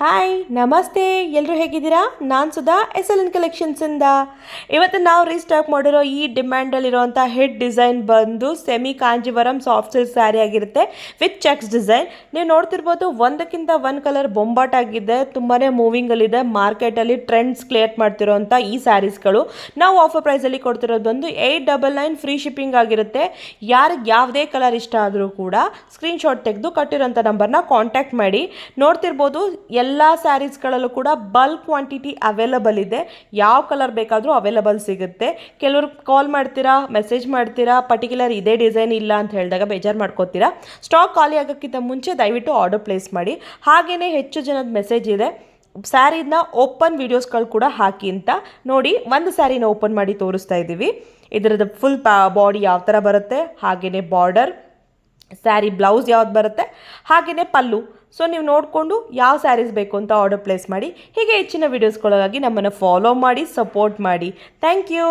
Hi ನಮಸ್ತೆ, ಎಲ್ಲರೂ ಹೇಗಿದ್ದೀರಾ? ನಾನು ಸುಧಾ SLN ಕಲೆಕ್ಷನ್ಸಿಂದ. ಇವತ್ತು ನಾವು ರೀಸ್ಟಾಕ್ ಮಾಡಿರೋ ಈ ಡಿಮ್ಯಾಂಡಲ್ಲಿರೋಂಥ ಹೆಡ್ ಡಿಸೈನ್ ಬಂದು semi Kanjivaram soft silk sari ಆಗಿರುತ್ತೆ ವಿತ್ ಚೆಕ್ಸ್ ಡಿಸೈನ್. ನೀವು ನೋಡ್ತಿರ್ಬೋದು, ಒಂದಕ್ಕಿಂತ ಒಂದು ಕಲರ್ ಬೊಂಬಾಟ್ ಆಗಿದೆ, ತುಂಬಾ ಮೂವಿಂಗಲ್ಲಿದೆ. ಮಾರ್ಕೆಟಲ್ಲಿ ಟ್ರೆಂಡ್ಸ್ ಕ್ರಿಯೇಟ್ ಮಾಡ್ತಿರೋಂಥ ಈ ಸ್ಯಾರೀಸ್ಗಳು ನಾವು ಆಫರ್ ಪ್ರೈಸಲ್ಲಿ ಕೊಡ್ತಿರೋದು ಬಂದು 899 ಫ್ರೀ ಶಿಪ್ಪಿಂಗ್ ಆಗಿರುತ್ತೆ. ಯಾರಿಗೆ ಯಾವುದೇ ಕಲರ್ ಇಷ್ಟ ಆದರೂ ಕೂಡ ಸ್ಕ್ರೀನ್ಶಾಟ್ ತೆಗೆದು ಕಟ್ಟಿರೋಂಥ ನಂಬರ್ನ ಕಾಂಟ್ಯಾಕ್ಟ್ ಮಾಡಿ. ನೋಡ್ತಿರ್ಬೋದು, ಎಲ್ಲ ಸ್ಯಾರೀಸ್ಗಳಲ್ಲೂ ಕೂಡ ಬಲ್ಕ್ ಕ್ವಾಂಟಿಟಿ ಅವೈಲಬಲ್ ಇದೆ. ಯಾವ ಕಲರ್ ಬೇಕಾದರೂ ಅವೈಲಬಲ್ ಸಿಗುತ್ತೆ. ಕೆಲವರು ಕಾಲ್ ಮಾಡ್ತೀರಾ, ಮೆಸೇಜ್ ಮಾಡ್ತೀರಾ, ಪರ್ಟಿಕ್ಯುಲರ್ ಇದೇ ಡಿಸೈನ್ ಇಲ್ಲ ಅಂತ ಹೇಳಿದಾಗ ಬೇಜಾರು ಮಾಡ್ಕೋತೀರಾ. ಸ್ಟಾಕ್ ಖಾಲಿ ಆಗೋಕ್ಕಿಂತ ಮುಂಚೆ ದಯವಿಟ್ಟು ಆರ್ಡರ್ ಪ್ಲೇಸ್ ಮಾಡಿ. ಹಾಗೆಯೇ ಹೆಚ್ಚು ಜನದ ಮೆಸೇಜ್ ಇದೆ, ಸ್ಯಾರಿನ ಓಪನ್ ವೀಡಿಯೋಸ್ಗಳು ಕೂಡ ಹಾಕಿ ಅಂತ. ನೋಡಿ, ಒಂದು ಸ್ಯಾರಿನ ಓಪನ್ ಮಾಡಿ ತೋರಿಸ್ತಾ ಇದ್ದೀವಿ. ಇದರದ್ದು ಫುಲ್ ಬಾಡಿ ಯಾವ ಥರ ಬರುತ್ತೆ, ಹಾಗೆಯೇ ಬಾರ್ಡರ್, ಸ್ಯಾರಿ ಬ್ಲೌಸ್ ಯಾವ್ದು ಬರುತ್ತೆ, ಹಾಗೆಯೇ ಪಲ್ಲು. ಸೊ ನೀವು ನೋಡಿಕೊಂಡು ಯಾವ ಸ್ಯಾರೀಸ್ ಬೇಕು ಅಂತ ಆರ್ಡರ್ ಪ್ಲೇಸ್ ಮಾಡಿ. ಹೀಗೆ ಹೆಚ್ಚಿನ ವೀಡಿಯೋಸ್ಗಳಿಗಾಗಿ ನಮ್ಮನ್ನು ಫಾಲೋ ಮಾಡಿ, ಸಪೋರ್ಟ್ ಮಾಡಿ. Thank you.